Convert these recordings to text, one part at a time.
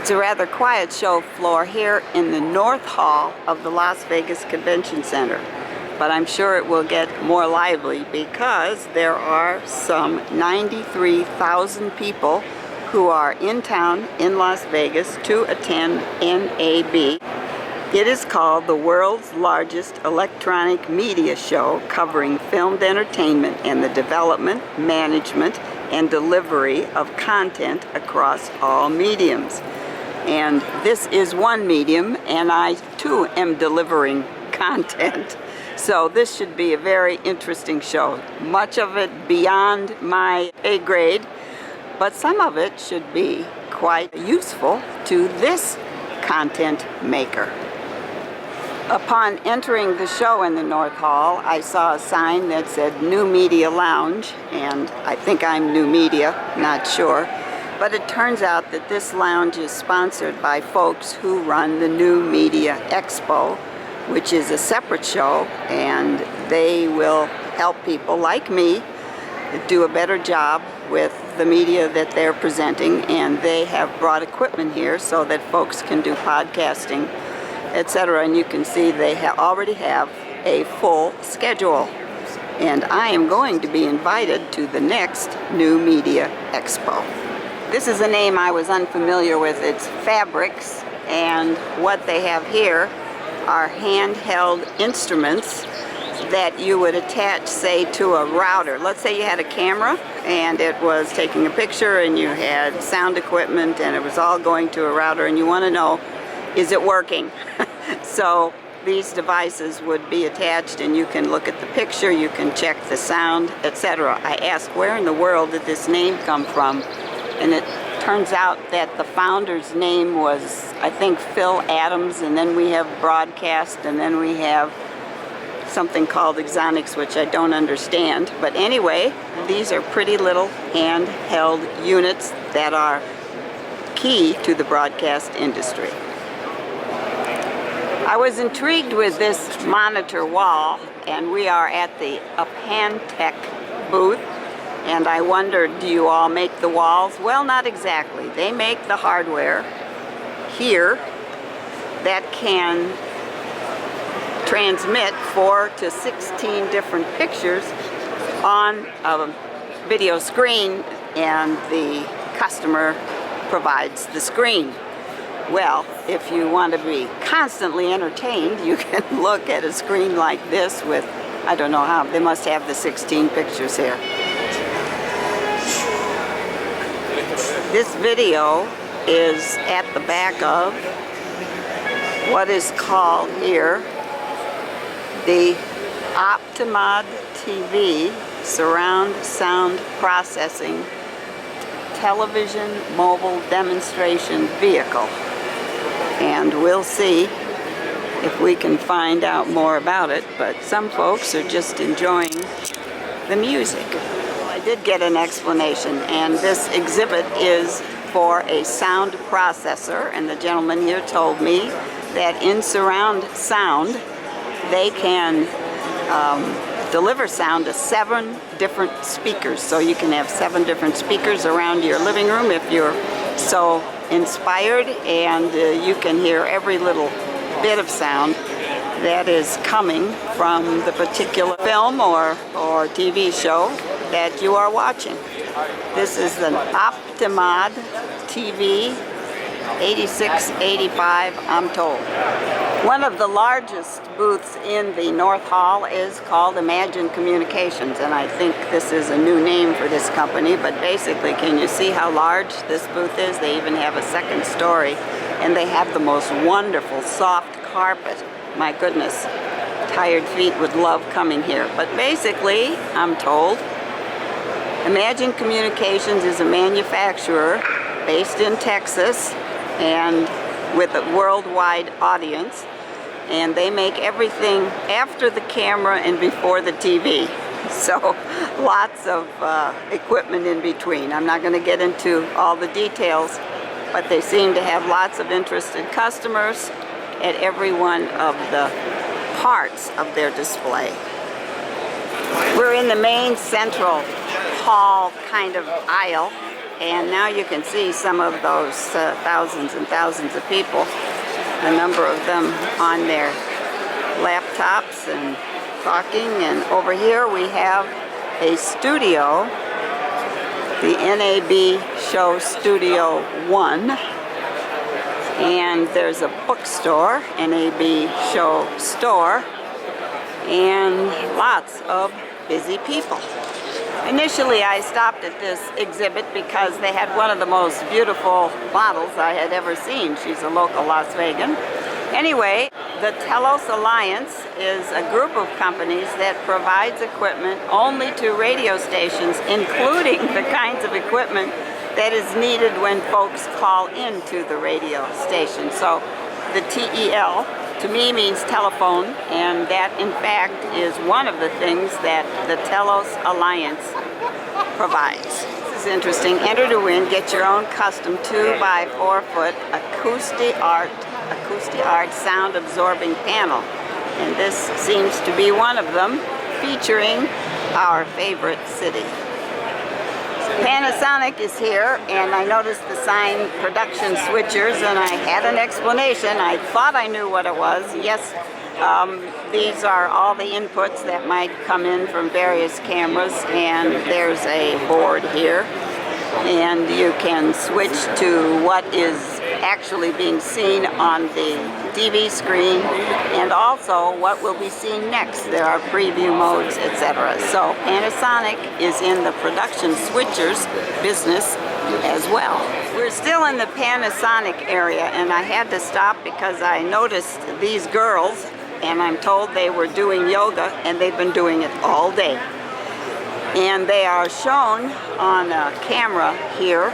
It's a rather quiet show floor here in the North Hall of the Las Vegas Convention Center. But I'm sure it will get more lively because there are some 93,000 people who are in town in Las Vegas to attend NAB. It is called the world's largest electronic media show covering filmed entertainment and the development, management, and delivery of content across all mediums. And this is one medium, and I too am delivering content. So this should be a very interesting show. Much of it beyond my A grade, but some of it should be quite useful to this content maker. Upon entering the show in the North Hall, I saw a sign that said New Media Lounge, and I think I'm New Media, not sure. But it turns out that this lounge is sponsored by folks who run the New Media Expo, which is a separate show, and they will help people like me do a better job with the media that they're presenting, and they have brought equipment here so that folks can do podcasting, etc. And you can see they already have a full schedule. And I am going to be invited to the next New Media Expo. This is a name I was unfamiliar with. It's Fabrics, and what they have here are handheld instruments that you would attach, say, to a router. Let's say you had a camera and it was taking a picture and you had sound equipment and it was all going to a router and you want to know, is it working? So these devices would be attached and you can look at the picture, you can check the sound, etc. I asked, where in the world did this name come from? And it turns out that the founder's name was, I think, Phil Adams, and then we have Broadcast, and then we have something called Exonics, which I don't understand. But anyway, these are pretty little handheld units that are key to the broadcast industry. I was intrigued with this monitor wall, and we are at the Appantech booth. And I wondered, do you all make the walls? Well, not exactly. They make the hardware here that can transmit 4 to 16 different pictures on a video screen, and the customer provides the screen. Well, if you want to be constantly entertained, you can look at a screen like this with, I don't know how, they must have the 16 pictures here. This video is at the back of what is called here the Optimod TV Surround Sound Processing Television Mobile Demonstration Vehicle. And we'll see if we can find out more about it, but some folks are just enjoying the music. I did get an explanation, and this exhibit is for a sound processor, and the gentleman here told me that in surround sound they can deliver sound to 7 different speakers. So you can have 7 different speakers around your living room if you're so inspired, and you can hear every little bit of sound that is coming from the particular film or TV show that you are watching. This is an Optimod TV 8685, I'm told. One of the largest booths in the North Hall is called Imagine Communications, and I think this is a new name for this company, but basically, can you see how large this booth is? They even have a second story, and they have the most wonderful soft carpet. My goodness, tired feet would love coming here. But basically, I'm told, Imagine Communications is a manufacturer based in Texas and with a worldwide audience, and they make everything after the camera and before the TV. So lots of equipment in between. I'm not going to get into all the details, but they seem to have lots of interested customers at every one of the parts of their display. We're in the main central hall kind of aisle, and now you can see some of those thousands and thousands of people, a number of them on their laptops and talking. And over here we have a studio, the NAB Show Studio 1, and there's a bookstore, NAB Show Store, and lots of busy people. Initially I stopped at this exhibit because they had one of the most beautiful models I had ever seen. She's a local Las Vegan. Anyway, the Telos Alliance is a group of companies that provides equipment only to radio stations, including the kinds of equipment that is needed when folks call into the radio station. So the TEL to me means telephone, and that in fact is one of the things that the Telos Alliance provides. This is interesting. Enter to win, get your own custom 2x4 foot acoustic art sound absorbing panel. And this seems to be one of them, featuring our favorite city. Panasonic is here, and I noticed the sign production switchers, and I had an explanation. I thought I knew what it was. Yes, these are all the inputs that might come in from various cameras, and there's a board here, and you can switch to what is actually being seen on the TV screen, and also what will be seen next. There are preview modes, etc. So Panasonic is in the production switchers business as well. We're still in the Panasonic area, and I had to stop because I noticed these girls, and I'm told they were doing yoga, and they've been doing it all day. And they are shown on a camera here,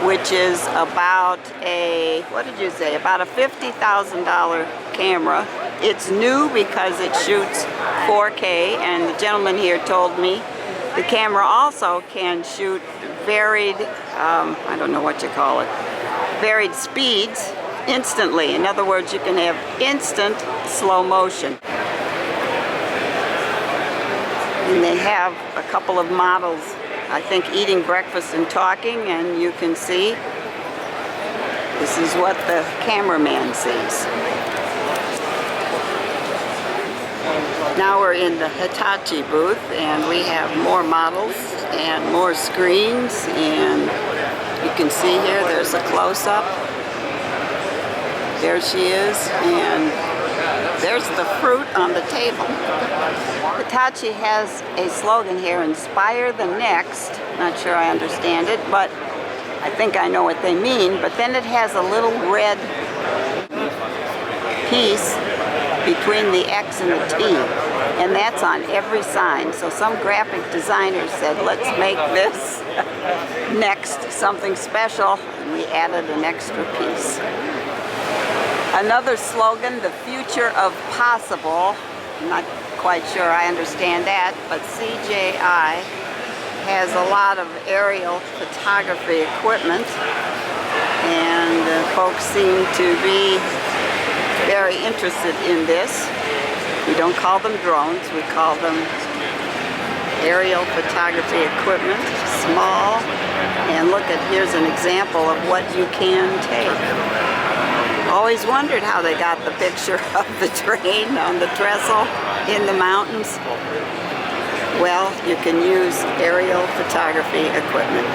which is about a, what did you say, about a $50,000 camera. It's new because it shoots 4K, and the gentleman here told me the camera also can shoot varied, I don't know what you call it, varied speeds instantly. In other words, you can have instant slow motion. And they have a couple of models, I think, eating breakfast and talking, and you can see this is what the cameraman sees. Now we're in the Hitachi booth, and we have more models and more screens, and you can see here there's a close-up. There she is, and there's the fruit on the table. Hitachi has a slogan here, inspire the next. Not sure I understand it, but I think I know what they mean. But then it has a little red piece between the X and the T, and that's on every sign. So some graphic designer said, let's make this next something special, and we added an extra piece. Another slogan, the future of possible. I'm not quite sure I understand that, but CJI has a lot of aerial photography equipment, and folks seem to be very interested in this. We don't call them drones, we call them aerial photography equipment, small, and look at, here's an example of what you can take. Always wondered how they got the picture of the train on the trestle in the mountains. Well, you can use aerial photography equipment.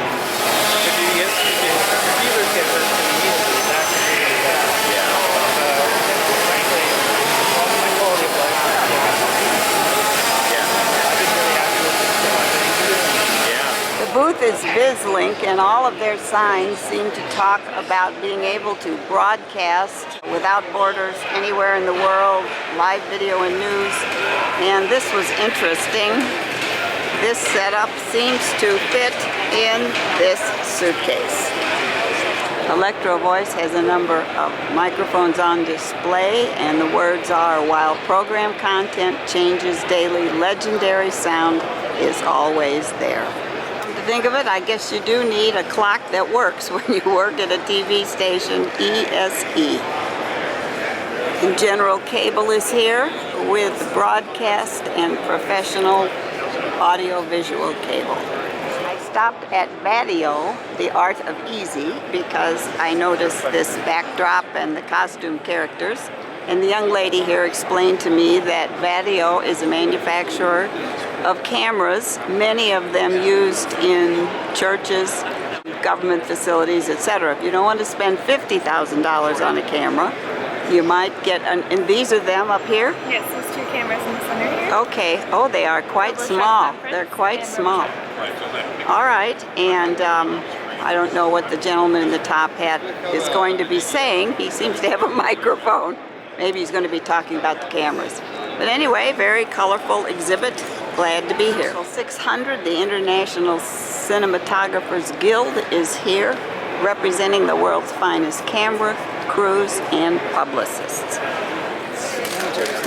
The booth is VizLink, and all of their signs seem to talk about being able to broadcast without borders anywhere in the world, live video and news, and this was interesting. This setup seems to fit in this suitcase. Electro Voice has a number of microphones on display, and the words are, while program content changes daily, legendary sound is always there. Think of it, I guess you do need a clock that works when you work at a TV station, ESE. And General Cable is here with broadcast and professional audio-visual cable. I stopped at Vadio, the Art of Easy, because I noticed this backdrop and the costume characters. And the young lady here explained to me that Vadio is a manufacturer of cameras, many of them used in churches, government facilities, etc. If you don't want to spend $50,000 on a camera, you might get and these are them up here? Yes, there's 2 cameras in the center here. Okay. Oh, they are quite small. They're quite small. All right. And I don't know what the gentleman in the top hat is going to be saying. He seems to have a microphone. Maybe he's going to be talking about the cameras. But anyway, very colorful exhibit. Glad to be here. 600, the International Cinematographers Guild is here, representing the world's finest camera crews and publicists.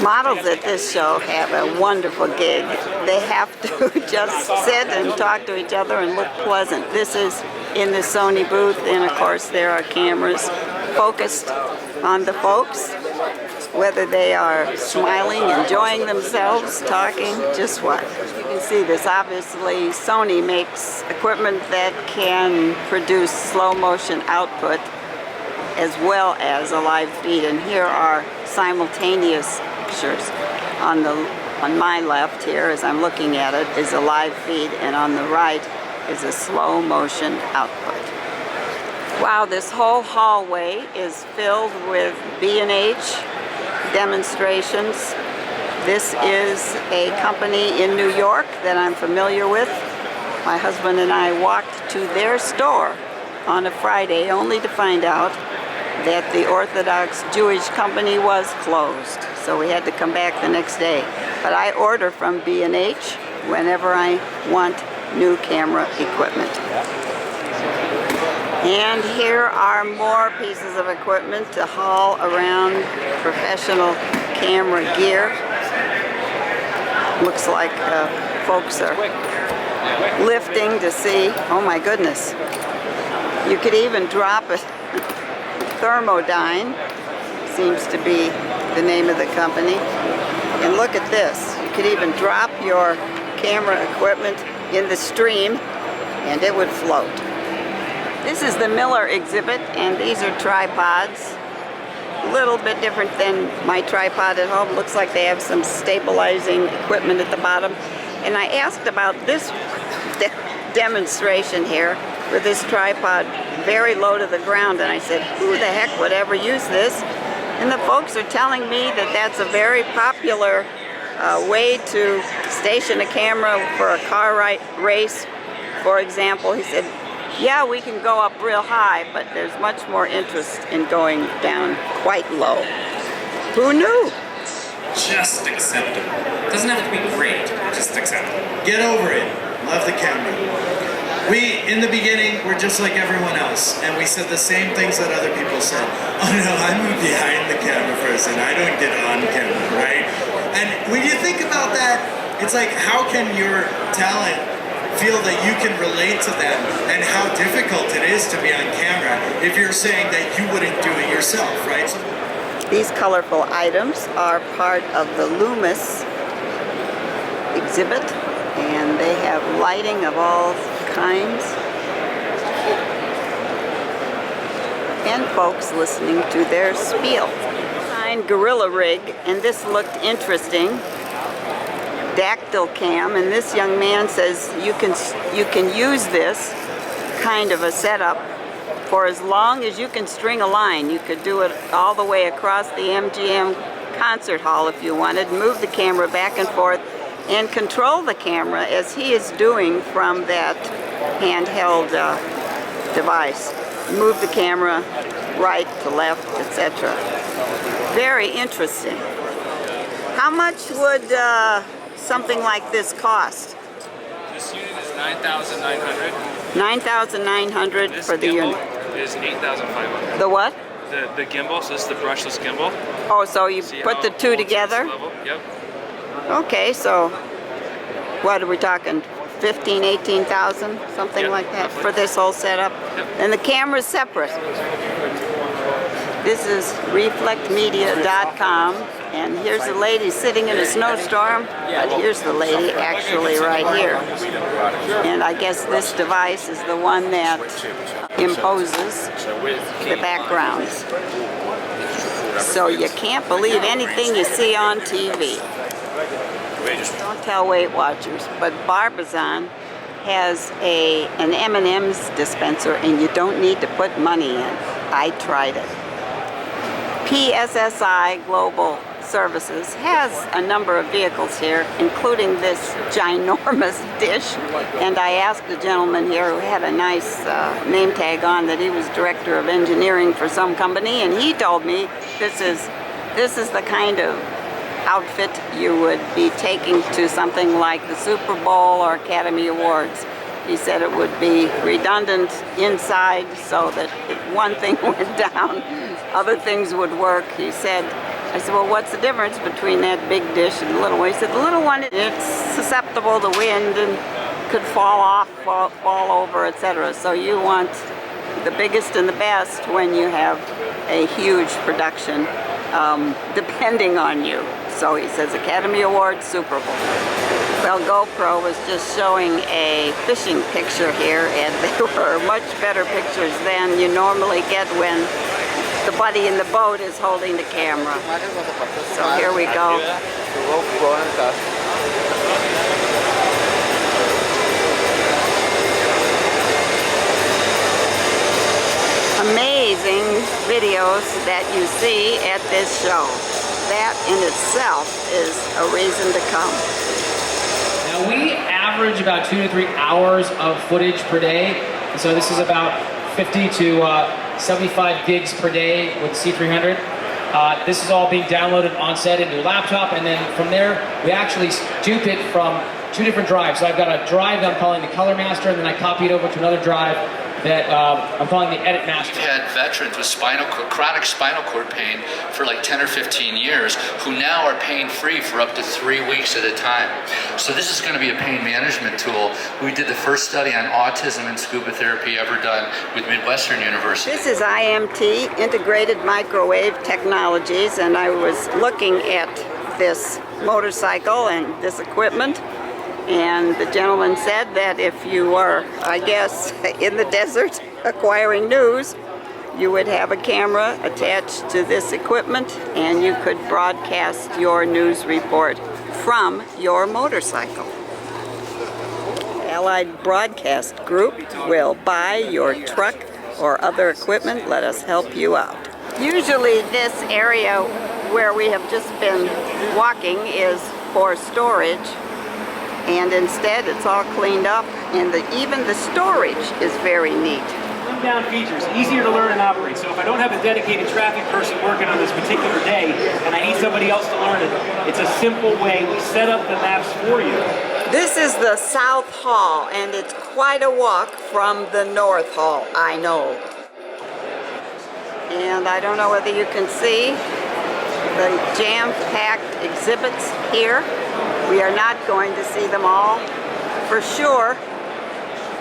Models at this show have a wonderful gig. They have to just sit and talk to each other and look pleasant. This is in the Sony booth, and of course there are cameras focused on the folks, whether they are smiling, enjoying themselves, talking, just what. You can see this. Obviously, Sony makes equipment that can produce slow motion output as well as a live feed. And here are simultaneous pictures. On my left here, as I'm looking at it, is a live feed, and on the right is a slow motion output. Wow, this whole hallway is filled with B&H demonstrations. This is a company in New York that I'm familiar with. My husband and I walked to their store on a Friday only to find out that the Orthodox Jewish company was closed. So we had to come back the next day. But I order from B&H whenever I want new camera equipment. And here are more pieces of equipment to haul around professional camera gear. Looks like folks are lifting to see. Oh my goodness. You could even drop it. Thermodyne seems to be the name of the company. And look at this. You could even drop your camera equipment in the stream and it would float. This is the Miller exhibit, and these are tripods. A little bit different than my tripod at home. Looks like they have some stabilizing equipment at the bottom. And I asked about this demonstration here with this tripod very low to the ground, and I said, who the heck would ever use this? And the folks are telling me that that's a very popular way to station a camera for a car race, for example. He said, yeah, we can go up real high, but there's much more interest in going down quite low. Who knew? Just acceptable. Doesn't have to be great, just acceptable. Get over it. Love the camera. We, in the beginning, were just like everyone else, and we said the same things that other people said. Oh no, I'm a behind the camera person. I don't get on camera, right? And when you think about that, it's like, how can your talent feel that you can relate to them, and how difficult it is to be on camera if you're saying that you wouldn't do it yourself, right? These colorful items are part of the Loomis exhibit, and they have lighting of all kinds, and folks listening to their spiel. Signed Gorilla Rig, and this looked interesting. Dactyl cam, and this young man says you can use this kind of a setup for as long as you can string a line. You could do it all the way across the MGM concert hall if you wanted, move the camera back and forth, and control the camera as he is doing from that handheld device. Move the camera right to left, etc. Very interesting. How much would something like this cost? This unit is $9,900. $9,900 for the unit. Is $8,500. The what? The gimbal. So this is the brushless gimbal. Oh, so you put the two together? Yep. Okay, so what are we talking? 15, 18,000, something Yep, like that roughly. for this whole setup? Yep. And the camera's separate. This is reflectmedia.com. And here's the lady sitting in a snowstorm, but here's the lady actually right here. And I guess this device is the one that imposes the backgrounds. So you can't believe anything you see on TV. Don't tell Weight Watchers, but Barbizon has an M&M's dispenser and you don't need to put money in. I tried it. PSSI Global Services has a number of vehicles here, including this ginormous dish. And I asked a gentleman here who had a nice name tag on that he was director of engineering for some company, and he told me this is the kind of outfit you would be taking to something like the Super Bowl or Academy Awards. He said it would be redundant inside so that if one thing went down, other things would work. I said, well, what's the difference between that big dish and the little one? He said, the little one, it's susceptible to wind and could fall off, fall over, etc. So you want the biggest and the best when you have a huge production depending on you. So he says Academy Awards, Super Bowl. Well, GoPro was just showing a fishing picture here, and they were much better pictures than you normally get when the buddy in the boat is holding the camera. So here we go. Amazing videos that you see at this show. That in itself is a reason to come. Now we average about 2 to 3 hours of footage per day. So this is about 50 to 75 gigs per day with C300. This is all being downloaded on set into a laptop, and then from there we actually dupe it from 2 different drives. So I've got a drive that I'm calling the Color Master, and then I copy it over to another drive that I'm calling the Edit Master. We've had veterans with chronic spinal cord pain for like 10 or 15 years who now are pain-free for up to 3 weeks at a time. So this is going to be a pain management tool. We did the first study on autism and scuba therapy ever done with Midwestern University. This is IMT, Integrated Microwave Technologies, and I was looking at this motorcycle and this equipment. And the gentleman said that if you were, I guess, in the desert acquiring news, you would have a camera attached to this equipment and you could broadcast your news report from your motorcycle. Allied Broadcast Group will buy your truck or other equipment. Let us help you out. Usually this area where we have just been walking is for storage. And instead, it's all cleaned up, and even the storage is very neat. Slim down features, easier to learn and operate. So if I don't have a dedicated traffic person working on this particular day, and I need somebody else to learn it, it's a simple way. We set up the maps for you. This is the South Hall, and it's quite a walk from the North Hall, I know. And I don't know whether you can see the jam-packed exhibits here. We are not going to see them all for sure,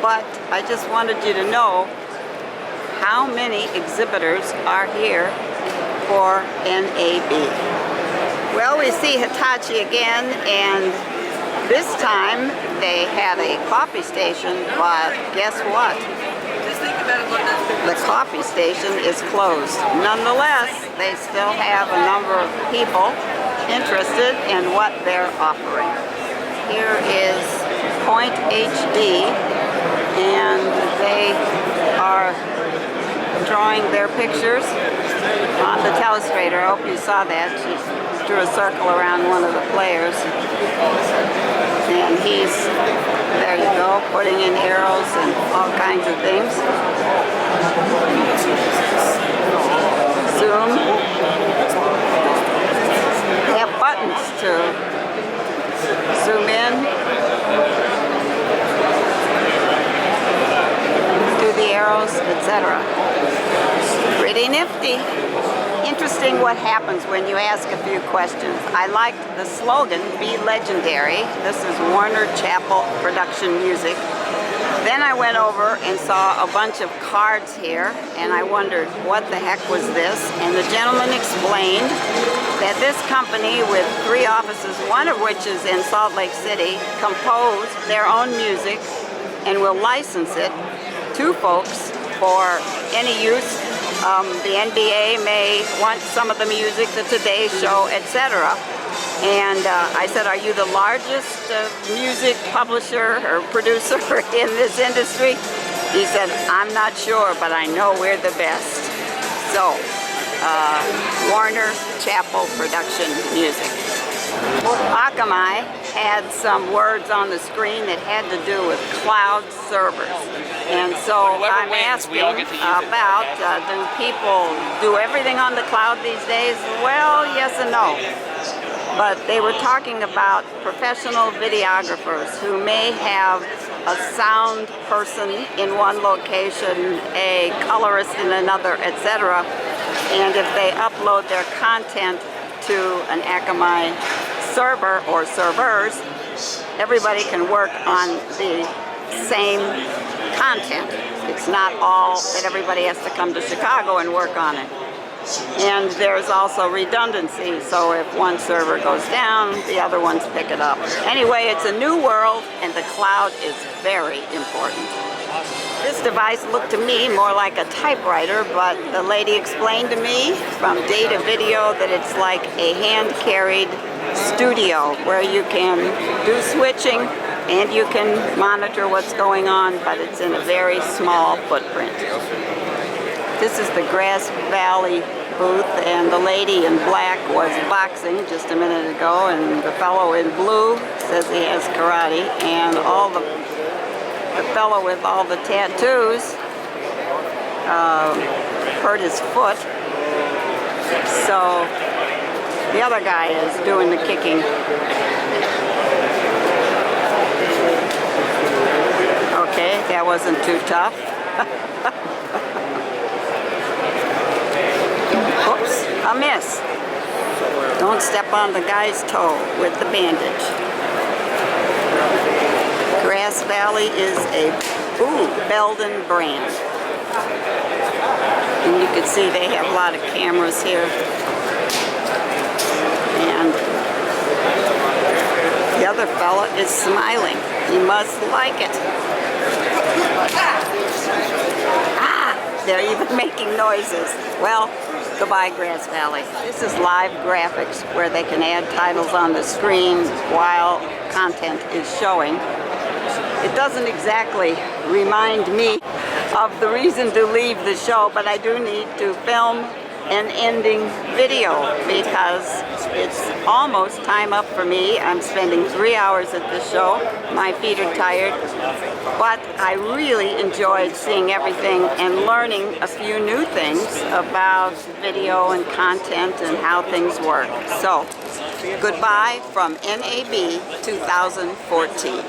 but I just wanted you to know how many exhibitors are here for NAB. Well, we see Hitachi again, and this time they had a coffee station, but guess what? The coffee station is closed. Nonetheless, they still have a number of people interested in what they're offering. Here is Point HD, and they are drawing their pictures on the telestrator. I hope you saw that. She drew a circle around one of the players. And he's, there you go, putting in arrows and all kinds of things. Zoom. They have buttons to zoom in, do the arrows, etc. Pretty nifty. Interesting what happens when you ask a few questions. I liked the slogan, "Be Legendary." This is Warner Chappell Production Music. Then I went over and saw a bunch of cards here, and I wondered what the heck was this, and the gentleman explained that this company with 3 offices, one of which is in Salt Lake City, compose their own music and will license it to folks for any use. The NBA may want some of the music, the Today Show, etc. And I said, are you the largest music publisher or producer in this industry? He said, I'm not sure, but I know we're the best. So, Warner Chappell Production Music. Akamai had some words on the screen that had to do with cloud servers. And so I'm asking about, do people do everything on the cloud these days? Well, yes and no. But they were talking about professional videographers who may have a sound person in one location, a colorist in another, etc. And if they upload their content to an Akamai server or servers, everybody can work on the same content. It's not all that everybody has to come to Chicago and work on it. And there's also redundancy, so if one server goes down, the other ones pick it up. Anyway, it's a new world, and the cloud is very important. This device looked to me more like a typewriter, but the lady explained to me from data video that it's like a hand-carried studio where you can do switching and you can monitor what's going on, but it's in a very small footprint. This is the Grass Valley booth, and the lady in black was boxing just a minute ago, and the fellow in blue says he has karate, and the fellow with all the tattoos hurt his foot. So the other guy is doing the kicking. Okay, that wasn't too tough. Oops, a miss. Don't step on the guy's toe with the bandage. Grass Valley is a Belden brand. And you can see they have a lot of cameras here. And the other fella is smiling. He must like it. They're even making noises. Well, goodbye, Grass Valley. This is live graphics where they can add titles on the screen while content is showing. It doesn't exactly remind me of the reason to leave the show, but I do need to film an ending video because it's almost time up for me. I'm spending 3 hours at the show. My feet are tired, but I really enjoyed seeing everything and learning a few new things about video and content and how things work. So, goodbye from NAB 2014.